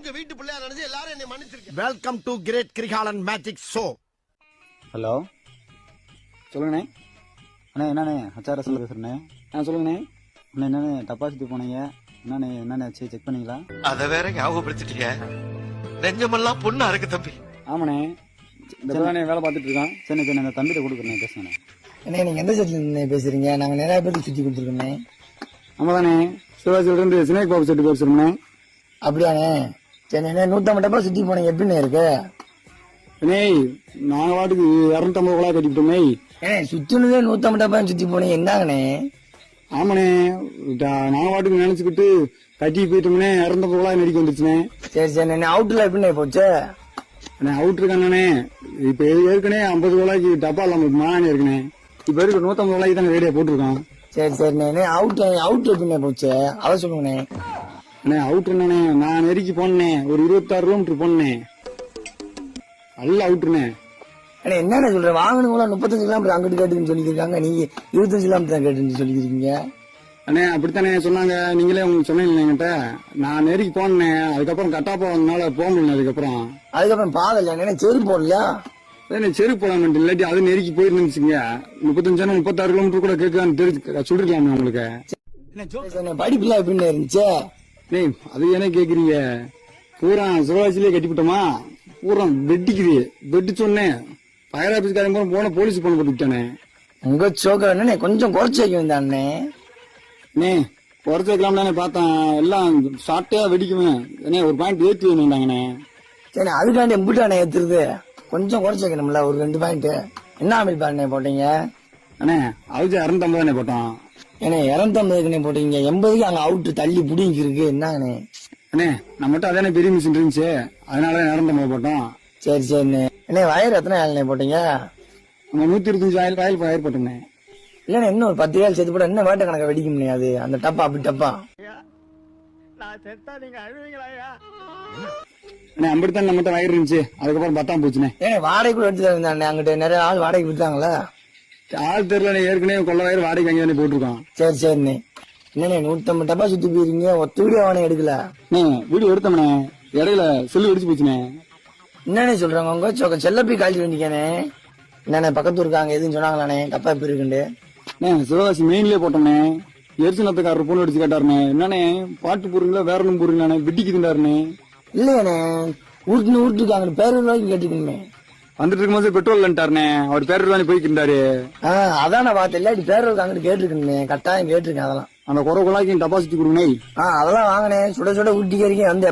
உங்க வீட்டு பிள்ளையா நினைச்சு எல்லாரும் என்னை மன்னிச்சிருக்கேன். Welcome to great Kirikalan magic show. Hello, சொல்லுங்கண்ணே. அண்ணே என்னண்ணே ஹச்ஆர்எஸ்ல பேசுறேண்ணே. சொல்லுங்கண்ணே. அண்ணே என்னண்ணே தப்பா சுத்தி போனீங்க? என்னண்ணே செக் பண்ணீங்களா? அத வேற ஞாபகப்படுத்திட்டீங்க. நெஞ்சமெல்லாம் பொண்ணா இருக்கு தம்பி. ஆமாண்ணே, இந்த வேலை பார்த்துட்டு இருக்கான். சரி அந்த தம்பிட்ட கொடுக்குறேன், பேசுங்கண்ணே. அண்ணே நீங்க எந்த செட்ல இருந்து பேசுறீங்க? நாங்க நிறைய பேருக்கு சுத்தி கொடுத்துருக்கோண்ணே. ஆமாதானே, சிவாஜில இருந்து சினேக் பாபு செட்டு பேசுறோம்ண்ணே. அப்படியாண்ணே? சரி என்ன 150 சுத்தி போனீங்க, எப்படிண்ணே இருக்கு? நெய் நாங்க வாட்டுக்கு 250 ரூபாய் கட்டிவிட்டோமே. ஏண்ணே சுத்தினதே 150 சுத்தி போனீங்க, என்னங்கண்ணே? ஆமாண்ணே, நாங்க வாட்டுக்கு நினைச்சுக்கிட்டு கட்டி போயிட்டோம்னே, 250 ரூபாய் நடிக்க வந்துருச்சுண்ணே. சரி சரி அவுட்ல எப்படிண்ணே போச்சு? அவுட் இருக்கானே, இப்ப ஏற்கனவே 50 ரூபாய்க்கு டப்பா இல்லாம மானே இருக்குண்ணே. இப்ப இருக்க 150 ரூபாய்க்கு தான் ரேடியா போட்டிருக்கான். சரி சரிண்ணே அவுட் எப்படிண்ணே போச்சு அதை சொல்லுங்கண்ணே. அண்ணே அவுட் என்னண்ணே, நான் நெருக்கி போனேன், ஒரு 26 கிலோமீட்டர் போனேன், நல்ல அவுட்ருண்ணே. அண்ணே என்னண்ணே சொல்றேன், வாங்கணுங்களா 35 கிலோமீட்டர் அங்கிட்டு கேட்டுன்னு சொல்லியிருக்காங்க, நீங்க 25 கிலோமீட்டர் தான் கேட்டுன்னு சொல்லிக்கிறீங்க. அண்ணே அப்படித்தானே சொன்னாங்க, நீங்களே உங்களுக்கு சொன்னீங்க என்கிட்ட. நான் நெருக்கி போனேன், அதுக்கப்புறம் கட்டாப்பா வந்தனால போக முடியல. அதுக்கப்புறம் பாதல் என்ன செருப்பு போடலையா? செருப்பு போடாம இல்லாட்டி அது நெருக்கி போயிருந்துச்சுங்க. 35 36 கிலோமீட்டர் கூட கேட்கலான்னு தெரிஞ்சு சொல்லிருக்கலாமே உங்களுக்கு. படிப்புலாம் எப்படின்னு இருந்துச்சு? அது என்ன கேக்குறீங்க, பூரா சிவகாசிலேயே கட்டிவிட்டோமா, பூரா வெட்டிக்குது. வெட்டி சொன்னேன், ஃபயர் ஆபீஸ்காரங்க போன போலீஸ் போன போட்டுட்டானே. உங்க சோக்கர் என்ன கொஞ்சம் குறைச்சு வைக்க வேண்டாண்ணே. குறைச்சு வைக்கலாம் தானே பார்த்தேன், எல்லாம் ஷார்ட்டா வெடிக்குவேன். ஒரு பாயிண்ட் ஏற்றி வேணுண்டாங்கண்ணே. சரி அதுக்காண்டி எம்பிட்டானே ஏத்துறது, கொஞ்சம் குறைச்சு வைக்கணும்ல, ஒரு 2 பாயிண்ட். என்ன அமில் பாண்ணே போட்டீங்க? அண்ணே அவுச்சு 250 தானே போட்டோம். ஏன்னா 250 போட்டீங்க, 80க்கு அங்க அவுட் தள்ளி புடிங்கி இருக்கு, என்னங்கண்ணே? அண்ணே நம்மகிட்ட அதானே பெரிய மிஷின் இருந்துச்சு, அதனாலதான் 250 போட்டோம். சரி சரிண்ணே. என்ன வயர் எத்தனை ஆயிரம் போட்டீங்க? நம்ம 125 ஆயில் வயர் போட்டோம்ண்ணே. இல்லண்ணே இன்னும் ஒரு 10 ஆயில் சேர்த்து போட என்ன வேட்டை கணக்கா வெடிக்க முடியாது, அந்த டப்பா அப்படி டப்பா. நான் செத்தா நீங்க அழுவீங்களா? அண்ணே அப்படித்தான் நம்மகிட்ட வயர் இருந்துச்சு, அதுக்கப்புறம் பத்தாம போச்சுண்ணே. ஏன்னா வாடகை கூட எடுத்து இருந்தாண்ணே, அங்கிட்ட நிறைய ஆள் வாடகை விட்டாங்களா? ஆள் தெரியல, ஏற்கனவே கொள்ள வயர் வாடகை வாங்கி தானே போட்டிருக்கோம். சரி சரிண்ணே. என்னண்ணே 150 டப்பா சுத்தி போயிருக்கீங்க, ஒத்த வீடியோ அவனை எடுக்கல? வீடியோ எடுத்தோம்ண்ணே, இடையில செல்லு வெடிச்சு போச்சுண்ணே. என்னண்ணே சொல்றாங்க, உங்க சொக்க செல்லப்பி காய்ச்சி வேண்டிக்கானே? என்னண்ணே பக்கத்து இருக்காங்க எதுன்னு சொன்னாங்களாண்ணே டப்பா எப்படி இருக்குண்டு? சிவகாசி மெயின்லயே போட்டோம்ண்ணே, எரிசனத்துக்காரர் பொண்ணு அடிச்சு கேட்டாருண்ணே. என்னண்ணே பாட்டு போடுறீங்களா வேற ஒன்றும் போடுறீங்களாண்ணே, வெட்டிக்குதுண்டாருண்ணே. இல்லையாண்ணே ஊருக்கு அங்கிட்டு பேரூர் வரைக்கும் கேட்டுக்கணுமே. வந்துட்டு இருக்கும்போது பெட்ரோல் இல்லன்ட்டாருண்ணே, அவர் பேரூர் தானே போய்க்கிட்டாரு. அதான் நான் பார்த்தேன், இல்லாட்டி பேரூருக்கு அங்கிட்டு கேட்டுருக்கணுமே, கட்டாயம் கேட்டிருக்கேன். அதெல்லாம் அந்த குறை குழாய்க்கு டப்பா சுத்தி கொடுங்க. அதெல்லாம் வாங்கினேன், சுட சுட ஊட்டிக்கிறீங்க வந்து